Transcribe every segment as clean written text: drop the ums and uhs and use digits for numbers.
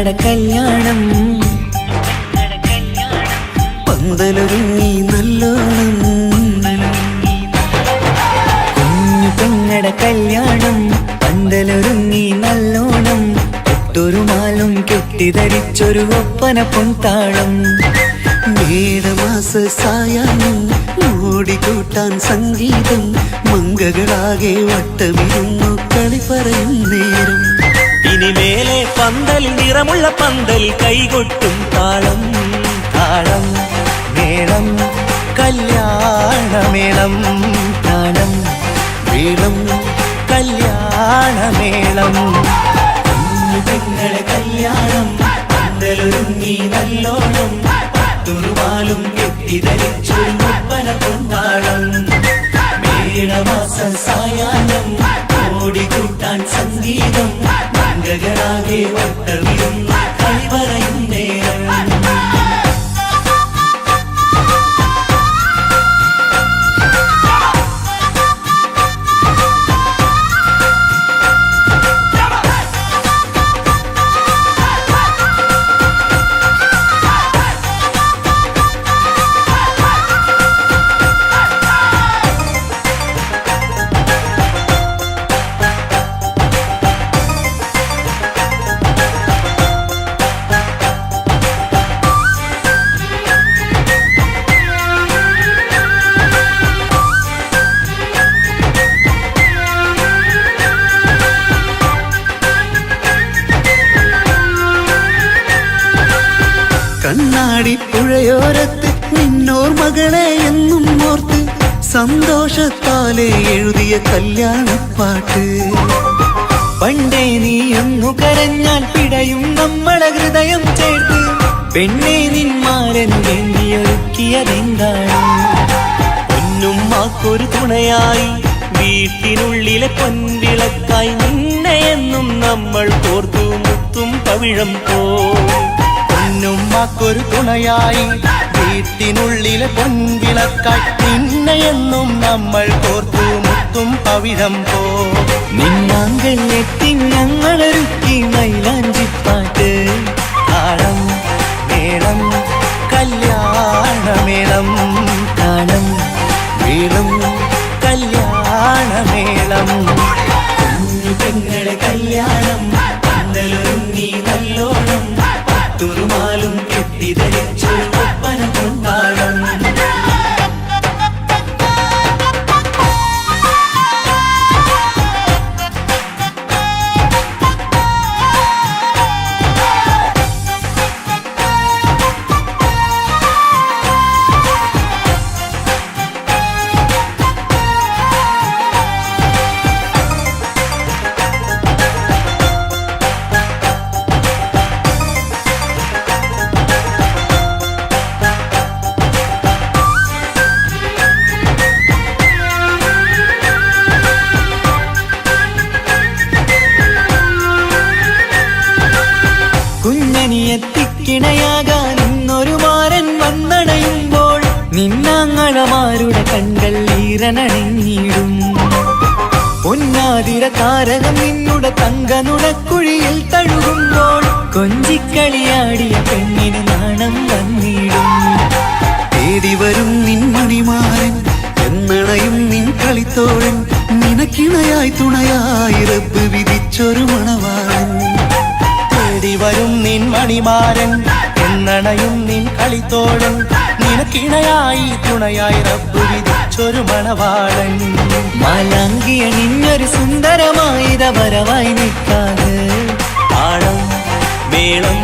കല്യാണം പന്തലൊരുങ്ങി നല്ലോണം കുഞ്ഞു പെങ്ങടെ കല്യാണം പന്തലൊരുങ്ങി നല്ലോണം ഒട്ടൊരു മാലും കെട്ടിധരിച്ചൊരു ഒപ്പന പൊൻതാളം മേടമാസ സായാഹ്നം ഓടിക്കൂട്ടാൻ സംഗീതം മംഗകളാകെ വട്ടമിരുന്നു കളി പറയും നേരം ഇനിമേലെ പന്തൽ നിറമുള്ള പന്തൽ കൈകൊട്ടും താളം താളം മേളം കല്യാണമേളം താളം മേളം കല്യാണമേളം കുഞ്ഞു പെങ്ങളെ കല്യാണം പന്തലൊരുങ്ങി നല്ലോണം തുറുവാലും കെട്ടിധരിച്ചൊരു ഒപ്പന പൊൻതാളം മേടമാസ സായാഹ്നം ഓടിക്കൂട്ടാൻ സംഗീതം മംഗകളാകെ വട്ടമിരുന്നു കളി പറയും നേരം കണ്ണാടി പുഴയോരത്ത് നിന്നോർ മകളെ എന്നും ഓർത്ത് സന്തോഷത്താലെ എഴുതിയ കല്യാണപ്പാട്ട് പണ്ടേ നീ ഒന്നു കരഞ്ഞാൽ പിടയും നമ്മളെ ഹൃദയം ചേർത്ത് പെണ്ണെ നിന്മാരൻ വേണ്ടിയൊരുക്കിയതെന്താണ് പൊന്നുമ്മാക്കൊരു തുണയായി വീട്ടിനുള്ളിലെ പൊൻവിളക്കായി നിന്നെയെന്നും നമ്മൾ കോർത്തു മുത്തും പവിഴം പോ പൊന്നുമ്മാക്കൊരു തുണയായി വീട്ടിനുള്ളിലെ പൊൻവിളക്കായി നിന്നെയെന്നും നമ്മൾ കോർത്തു മുത്തും പവിഴം പോ നിന്നാങ്കൾ എത്തി ഞങ്ങളൊരുക്കി മൈലാഞ്ചിപ്പാട്ട് താളം മേളം കല്യാണമേളം താളം മേളം കല്യാണമേളം കുഞ്ഞു പെങ്ങളെ കല്യാണം പന്തലൊരുങ്ങി നല്ലോണം തുറുമാലും കെട്ടിധരിച്ചു ഒപ്പന പൊൻതാളം കുഞ്ഞനിയെത്തിക്കിണയാകാൻ ഇന്നൊരു മാരൻ വന്നണയുമ്പോൾ നിന്നാങ്ങളമാരുടെ കൺകൾ ഈറനണിഞ്ഞിടും പൊന്നാതിര താരകം നിന്നുടെ തങ്കനുടക്കുഴിയിൽ തഴുകുമ്പോൾ കൊഞ്ചിക്കളിയാടിയ പെണ്ണിന് നാണം വന്നിടും തേടി വരും നിൻ മണിമാരൻ എന്നണയും നിൻ കളിത്തോഴൻ നിനക്കിണയായി തുണയായി റബ്ബ് വിധിച്ചൊരു മണവാളൻ തേടി വരും നിൻ മണിമാരൻ എന്നണയും നിൻ കളിത്തോഴൻ നിനക്കിണയായി തുണയായി റബ്ബ് വിധിച്ചൊരു മണവാളൻ മാലാങ്കിയ നിന്നൊരു സുന്ദരമായിത വരവായി നിൽക്കാതെ താളം മേളം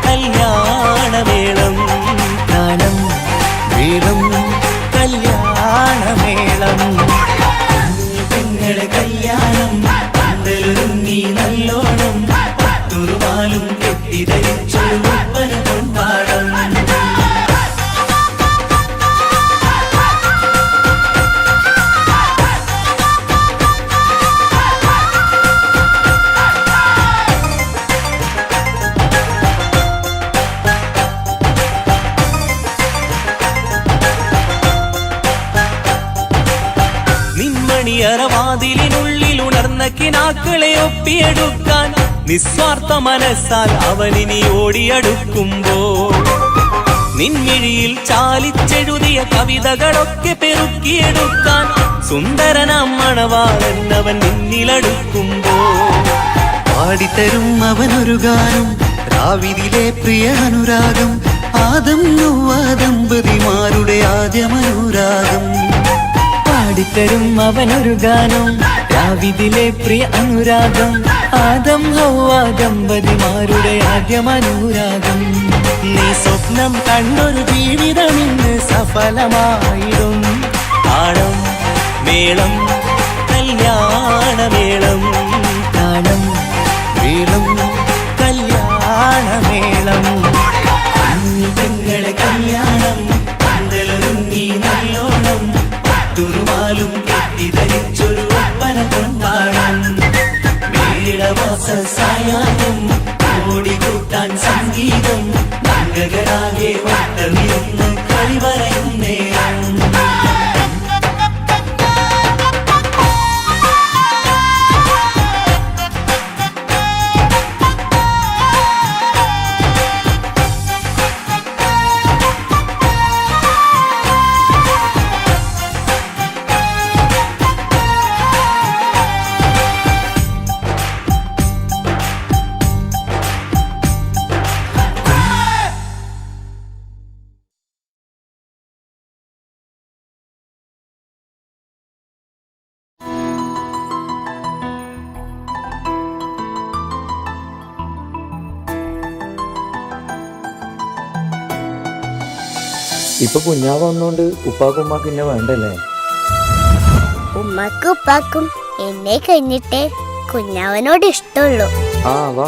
കല്യാണമേളം താളം മേളം കല്യാണമേളം കുഞ്ഞു പെങ്ങളെ കല്യാണം പന്തലൊരുങ്ങി നല്ലോണം തുറുമാലും കെട്ടിധരിച്ചു ഒപ്പന പൊൻതാളം നിന്മണിയറവാതിലിനുള്ളിൽ ഉണർന്ന കിനാക്കളെ ഒപ്പിയെടുക്കാൻ നിസ്വാർത്ഥ മനസ്സാൽ അവനിനി ഓടിയടുക്കുമ്പോൾ നിൻമിഴിയിൽ ചാലിച്ചെഴുതിയ കവിതകളൊക്കെ പെറുക്കിയെടുക്കാൻ സുന്ദരനാം മണവാളൻ അവൻ നിന്നിലടുക്കുമ്പോൾ പാടിത്തരും അവനൊരു ഗാനം രാവിലെ പ്രിയ അനുരാഗം ആദം ഹവ്വ ദമ്പതിമാരുടെ ആദ്യമനുരാഗം പാടിത്തരും അവനൊരു ഗാനം രാവിലെ പ്രിയ അനുരാഗം ആദം ഹവ്വ ദമ്പതിമാരുടെ ആദ്യമനുരാഗം നീ സ്വപ്നം കണ്ടൊരു ജീവിതം ഇന്ന് സഫലമായിടും താളം മേളം കല്യാണമേളം താളം മേളം കല്യാണമേളം പെങ്ങളെ കല്യാണം പന്തലൊരുങ്ങി നല്ലോണം പട്ടുറുമാലും കെട്ടിധരിച്ചൊരു ഒപ്പന കൊണ്ടാടം മേളവാസ സായാഹ്നം ഓടിക്കൂട്ടാൻ സംഗീതം മംഗളാകെ വട്ടമിരുന്ന് കളി പറയും നേരം ഇപ്പൊ കുഞ്ഞാവ് വന്നോണ്ട് ഉപ്പാക്കും ഉമ്മാക്ക് എന്നെ വേണ്ടല്ലേ? ഉമ്മക്കും ഉപ്പാക്കും എന്നെ കഴിഞ്ഞിട്ടേ കുഞ്ഞാവനോട് ഇഷ്ടമുള്ളൂ. ആ വാ.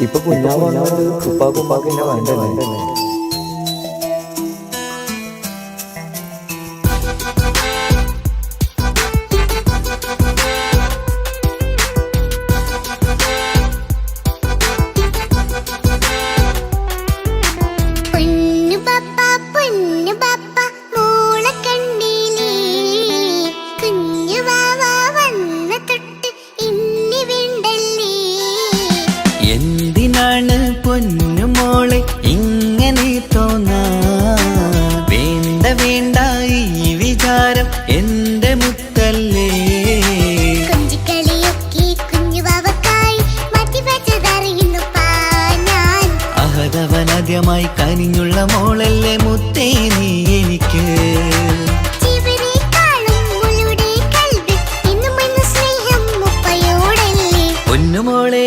ഇപ്പൊ കുഞ്ഞാവ് വന്നോണ്ട് ഉപ്പാക്കും ഉമ്മാക്കും എന്നെ വേണ്ടല്ലേ? എന്തിനാണ് പൊന്നുമോളെ ഇങ്ങനെ തോന്നാ? വേണ്ട വേണ്ട ഈ വിചാരം എന്റെ മുത്തല്ലേ. അഹദവനാദ്യമായി കനിഞ്ഞുള്ള മോളല്ലേ മുത്തേ നീ എനിക്ക്. പൊന്നുമോളെ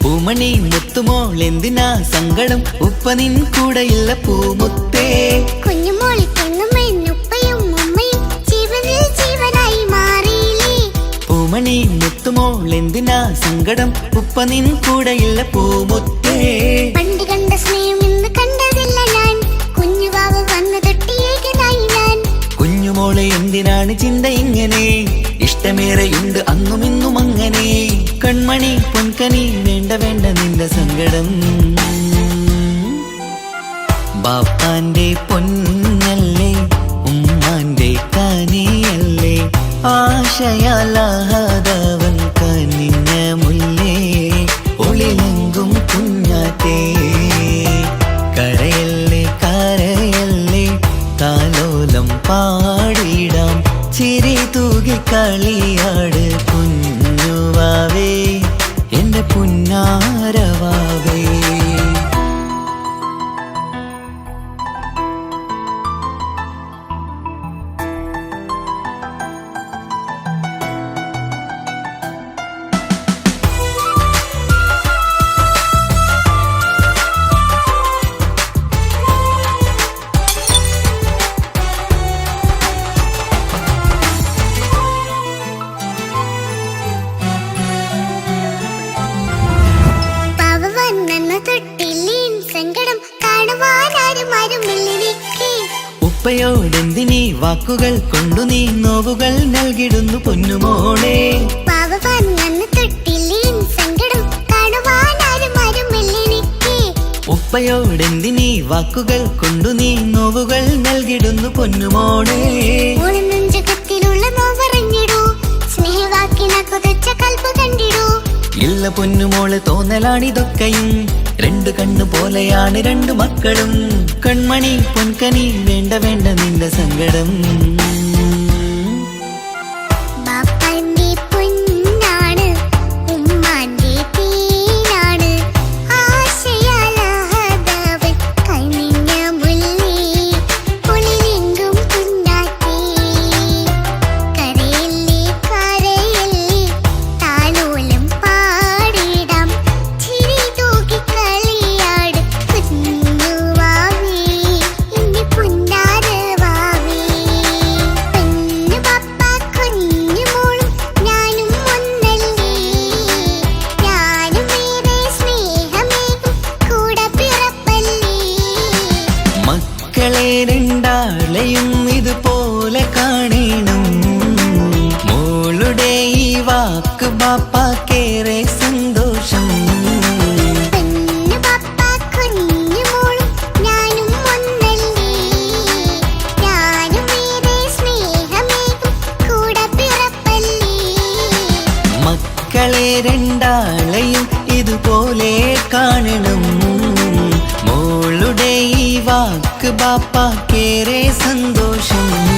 പൂമണി മുത്തുമോൾ എന്തിനാ സങ്കടം? ഉപ്പ നിൻ കൂടെയുള്ള പൂമുത്തേ. പൂമണി മുത്തുമോൾ എന്തിനാ സങ്കടം? ഉപ്പ നിൻ കൂടെയുള്ള പൂമുത്തേ. പണ്ട് കണ്ട സ്നേഹം ഇന്ന് കണ്ടതില്ല ഞാൻ. കുഞ്ഞുവാവ വന്നു തൊട്ടിയേകനായി ഞാൻ. കുഞ്ഞുമോളെ എന്തിനാണ് ചിന്ത ഇങ്ങനെ? ഇഷ്ടമേറെയുണ്ട് അന്നും ഇന്നും അങ്ങനെ. കൺമണി പൊൻകനി വേണ്ട വേണ്ട നിന്റെ സങ്കടം. ബാപ്പാന്റെ പൊന്നല്ലേ ഉമ്മാന്റെ കനിയല്ലേ. ആശയാലാഹതവൻ കനിഞ്ഞ മുല്ലേ. ഒളിലെങ്കും കുഞ്ഞാറ്റേ പുന്നാരവാവേ. ഉപ്പയോടെന്തിനീ വാക്കുകൾ കൊണ്ടു നീ നോവുകൾ നൽകിടുന്നു പൊന്നുമോളെ. ഉപ്പയോടെന്തിനീ വാക്കുകൾ കൊണ്ടു നീ നോവുകൾ നൽകിടുന്നു പൊന്നുമോളെ. ഇല്ല പൊന്നുമോള് തോന്നലാണിതൊക്കെയും, രണ്ടു കണ്ണു പോലെയാണ് രണ്ടു മക്കളും. കൺമണി പൊൻകനി വേണ്ട വേണ്ട നിന്റെ സങ്കടം. രണ്ടാളെയും ഇതുപോലെ കാണണം. മോളുടെ ഈ വാക്ക് ബാപ്പാക്കേറെ സന്തോഷം. മക്കളെ രണ്ടാളെയും ഇതുപോലെ കാണണം. മോളുടെ ഈ വാക്ക് ബാപ്പാക്കേറെ സന്തോഷം.